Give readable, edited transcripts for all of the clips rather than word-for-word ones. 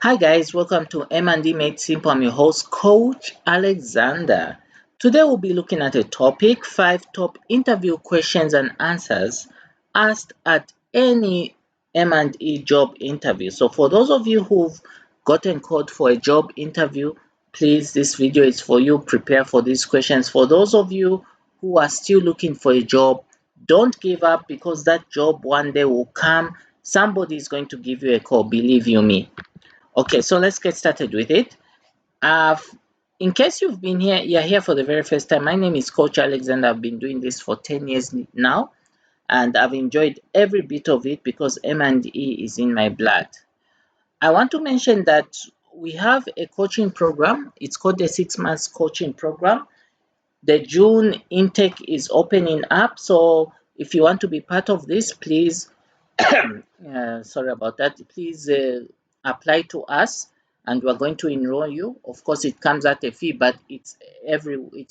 Hi guys, welcome to M&D Made Simple. I'm your host, Coach Alexander. Today we'll be looking at a topic, 5 top interview questions and answers asked at any M&E job interview. So for those of you who've gotten called for a job interview, please, this video is for you. Prepare for these questions. For those of you who are still looking for a job, don't give up because that job one day will come. Somebody is going to give you a call, believe you me. Okay, so let's get started with it. Uh, in case you're here for the very first time, my name is Coach Alexander. I've been doing this for 10 years now, and I've enjoyed every bit of it because M&E is in my blood. I want to mention that we have a coaching program. It's called the 6 months coaching program. The June intake is opening up, so if you want to be part of this, please sorry about that. Please apply to us, and we're going to enroll you. Of course, it comes at a fee, but it's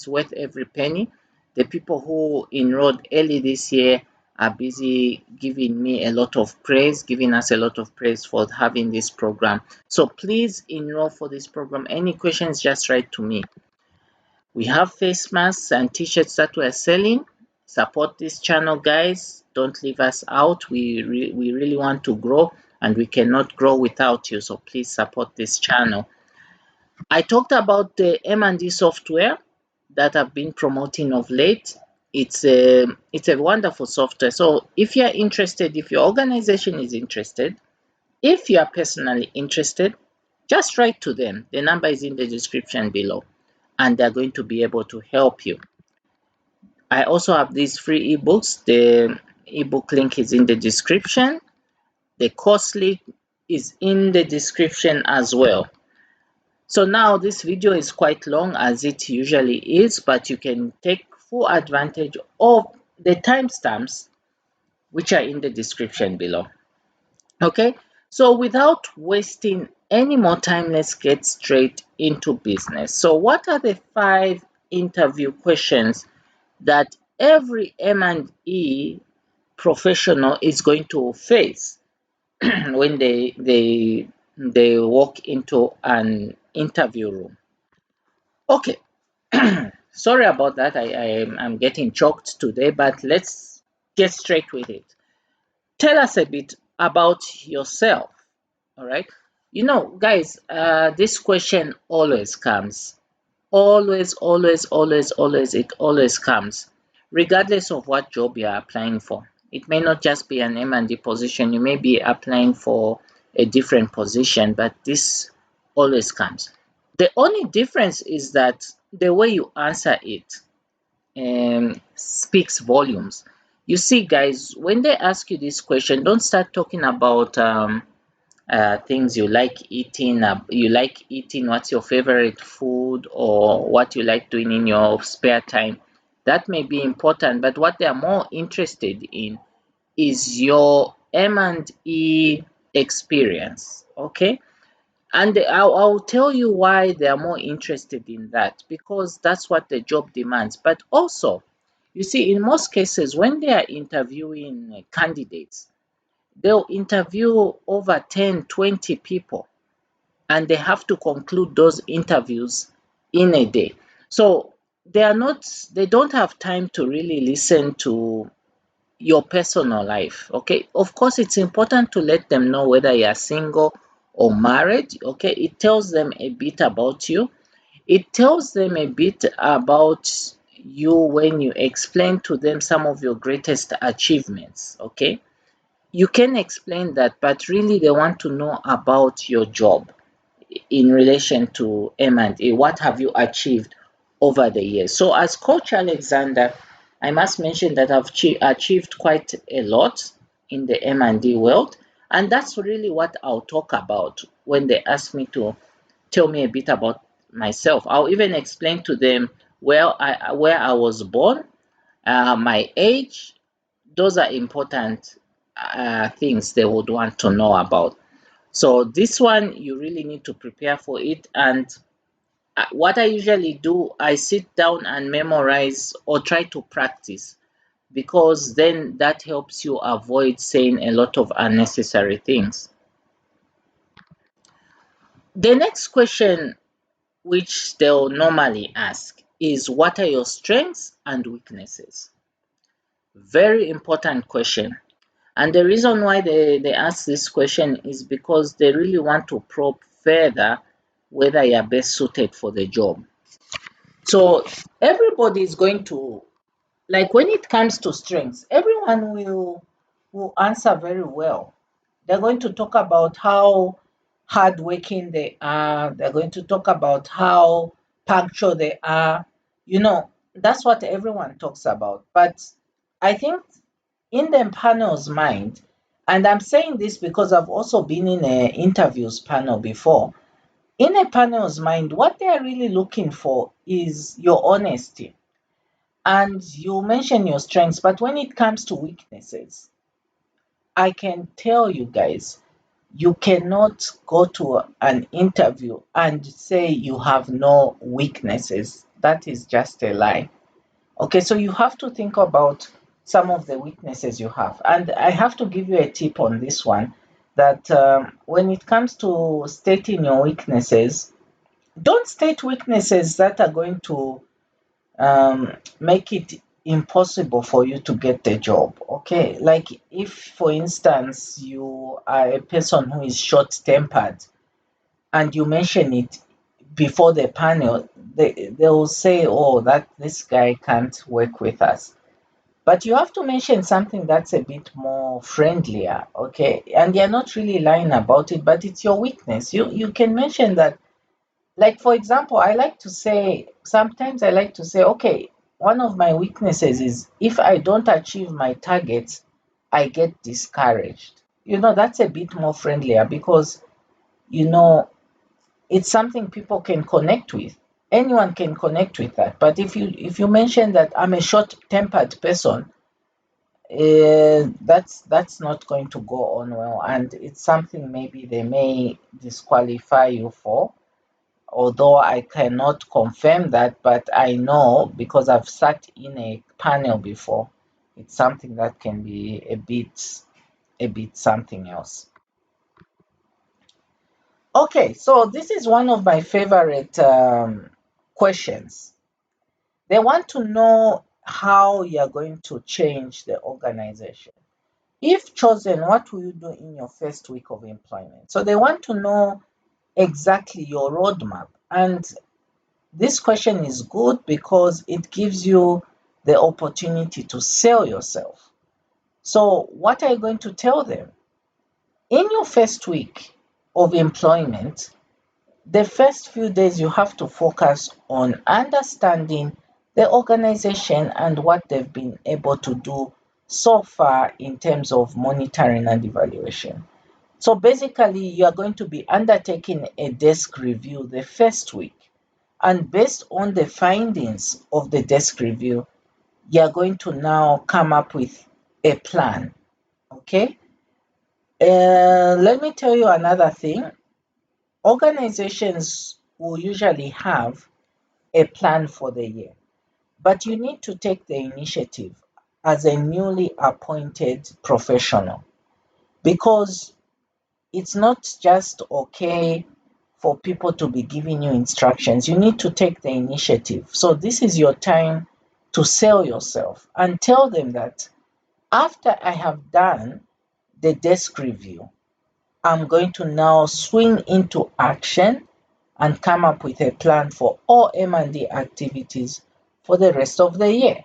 worth every penny. The people who enrolled early this year are busy giving me a lot of praise, giving us a lot of praise for having this program. So please enroll for this program. Any questions, just write to me. We have face masks and t-shirts that we're selling. Support this channel, guys. Don't leave us out. We really want to grow, and we cannot grow without you. So please support this channel. I talked about the M&D software that I've been promoting of late. It's a wonderful software. So if you're interested, if your organization is interested, if you are personally interested, just write to them. The number is in the description below, and they're going to be able to help you. I also have these free ebooks. The ebook link is in the description. The course link is in the description as well. So now this video is quite long as it usually is, but you can take full advantage of the timestamps which are in the description below. Okay, so without wasting any more time, let's get straight into business. So what are the 5 interview questions that every M&E professional is going to face when they walk into an interview room? Okay, sorry about that. I'm getting choked today, but let's get straight with it. Tell us a bit about yourself. All right. Guys, this question always comes. Always, always, always, always, it always comes, regardless of what job you're applying for. It may not just be an M&D position. You may be applying for a different position, but this always comes. The only difference is that the way you answer it speaks volumes. You see, guys, when they ask you this question, don't start talking about things you like eating. What's your favorite food, or what you like doing in your spare time. That may be important, but what they are more interested in is your M&E experience. Okay, and I'll tell you why they are more interested in that, because that's what the job demands. But also, you see, in most cases when they are interviewing candidates, they'll interview over 10, 20 people, and they have to conclude those interviews in a day. So they don't have time to really listen to your personal life. Okay, of course, it's important to let them know whether you are single or married. Okay, it tells them a bit about you. It tells them a bit about you when you explain to them some of your greatest achievements. Okay, you can explain that, but really they want to know about your job in relation to M&A. What have you achieved over the years? So as Coach Alexander, I must mention that I've achieved quite a lot in the M&D world, and that's really what I'll talk about when they ask me to tell me a bit about myself. I'll even explain to them where I was born, my age. Those are important things they would want to know about. So this one, you really need to prepare for it. And what I usually do, I sit down and memorize or try to practice, because then that helps you avoid saying a lot of unnecessary things. The next question which they'll normally ask is, what are your strengths and weaknesses? Very important question. And the reason why they ask this question is because they really want to probe further whether you're best suited for the job. So everybody is going to, like when it comes to strengths, everyone will answer very well. They're going to talk about how hardworking they are. They're going to talk about how punctual they are. That's what everyone talks about. But I think in the panel's mind, and I'm saying this because I've also been in a interviews panel before. In a panel's mind, what they are really looking for is your honesty. And you mention your strengths, but when it comes to weaknesses, I can tell you guys, you cannot go to an interview and say you have no weaknesses. That is just a lie. Okay, so you have to think about some of the weaknesses you have. And I have to give you a tip on this one that when it comes to stating your weaknesses, don't state weaknesses that are going to make it impossible for you to get the job. Okay, like if, for instance, you are a person who is short tempered and you mention it before the panel, they will say, oh, that this guy can't work with us. But you have to mention something that's a bit more friendlier, okay? And you're not really lying about it, but it's your weakness. You can mention that, like for example, sometimes I like to say, okay, one of my weaknesses is if I don't achieve my targets, I get discouraged. That's a bit more friendlier because you know it's something people can connect with. Anyone can connect with that. But if you mention that I'm a short-tempered person, that's not going to go on well, and it's something maybe they may disqualify you for. Although I cannot confirm that, but I know because I've sat in a panel before, it's something that can be a bit something else. Okay, so this is one of my favorite questions. They want to know how you're going to change the organization. If chosen, what will you do in your first week of employment? So they want to know exactly your roadmap. And this question is good because it gives you the opportunity to sell yourself. So, what are you going to tell them? In your first week of employment, the first few days you have to focus on understanding the organization and what they've been able to do so far in terms of monitoring and evaluation. So basically, you are going to be undertaking a desk review the first week. And based on the findings of the desk review, you are going to now come up with a plan. Okay. Let me tell you another thing. Organizations will usually have a plan for the year, but you need to take the initiative as a newly appointed professional because it's not just okay for people to be giving you instructions. You need to take the initiative. So, this is your time to sell yourself and tell them that after I have done the desk review, I'm going to now swing into action and come up with a plan for all M&D activities for the rest of the year.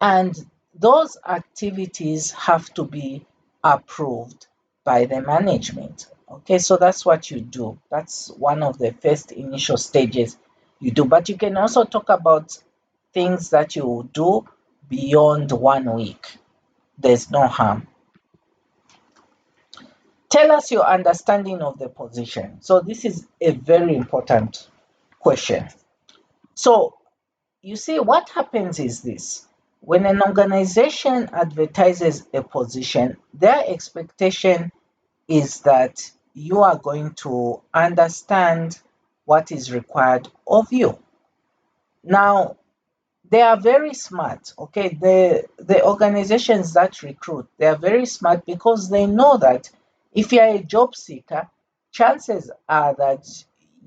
And those activities have to be approved by the management. Okay, so that's what you do. That's one of the first initial stages you do. But you can also talk about things that you will do beyond 1 week. There's no harm. Tell us your understanding of the position. So, this is a very important question. So, you see, what happens is this: when an organization advertises a position, their expectation is that you are going to understand what is required of you. Now, they are very smart, okay? The organizations that recruit, they are very smart because they know that if you are a job seeker, chances are that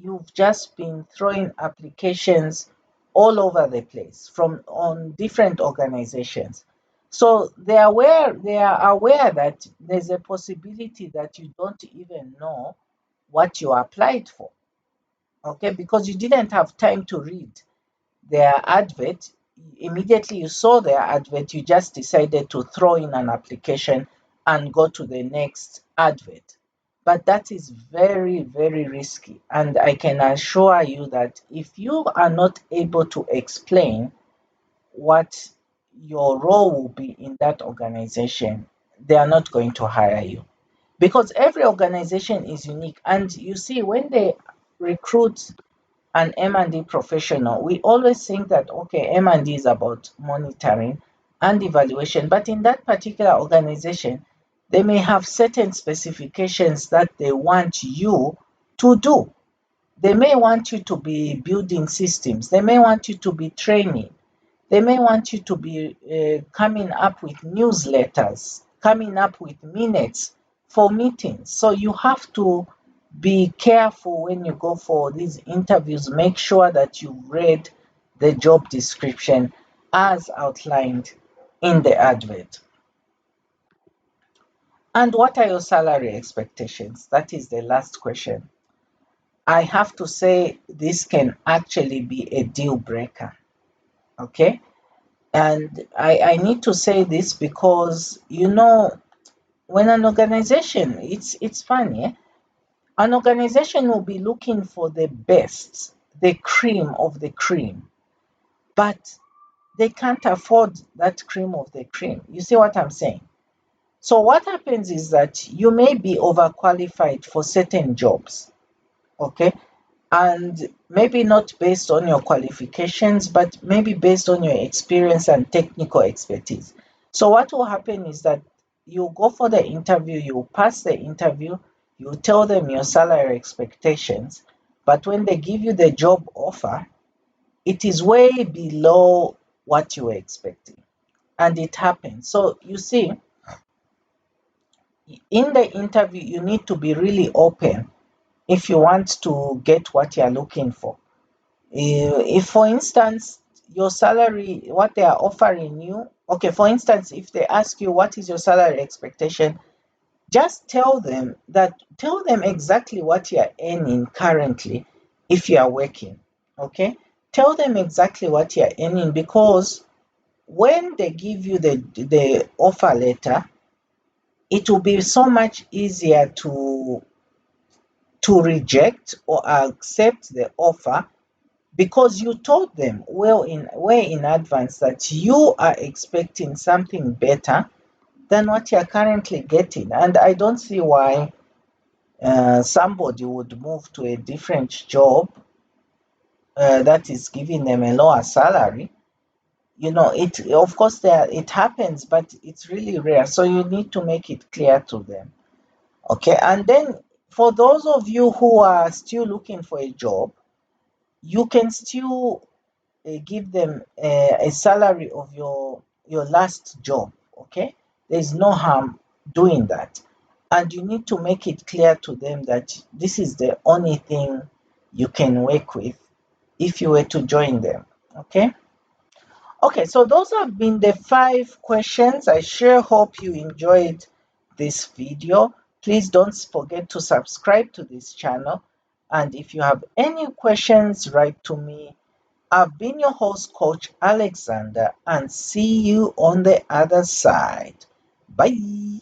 you've just been throwing applications all over the place from on different organizations. So they are aware that there's a possibility that you don't even know what you applied for. Okay, because you didn't have time to read their advert. Immediately you saw their advert, you just decided to throw in an application and go to the next advert. But that is very, very risky. And I can assure you that if you are not able to explain what your role will be in that organization, they are not going to hire you, because every organization is unique. And you see, when they recruit an M&D professional, we always think that okay, M&D is about monitoring and evaluation, but in that particular organization, they may have certain specifications that they want you to do. They may want you to be building systems, they may want you to be training, they may want you to be coming up with newsletters, coming up with minutes for meetings. So you have to be careful when you go for these interviews. Make sure that you read the job description as outlined in the advert. And what are your salary expectations? That is the last question. I have to say, this can actually be a deal breaker. Okay. And I need to say this because, when an organization, it's funny, an organization will be looking for the best, the cream of the cream, but they can't afford that cream of the cream. You see what I'm saying? So what happens is that you may be overqualified for certain jobs, okay? And maybe not based on your qualifications, but maybe based on your experience and technical expertise. So what will happen is that you go for the interview, you pass the interview, you tell them your salary expectations, but when they give you the job offer, it is way below what you were expecting. And it happens. So you see, in the interview, you need to be really open if you want to get what you're looking for. If, for instance, your salary, what they are offering you, okay, for instance, if they ask you what is your salary expectation, just tell them exactly what you are earning currently if you are working. Okay, tell them exactly what you are earning, because when they give you the offer letter, it will be so much easier to reject or accept the offer, because you told them way in advance that you are expecting something better than what you're currently getting. And I don't see why somebody would move to a different job that is giving them a lower salary. It, of course, there it happens, but it's really rare. So you need to make it clear to them. Okay, and then for those of you who are still looking for a job, you can still give them a salary of your last job. Okay, there's no harm doing that, and you need to make it clear to them that this is the only thing you can work with if you were to join them. Okay, so those have been the 5 questions. I sure hope you enjoyed this video. Please don't forget to subscribe to this channel, and if you have any questions, write to me. I've been your host, Coach Alexander, and see you on the other side. Bye.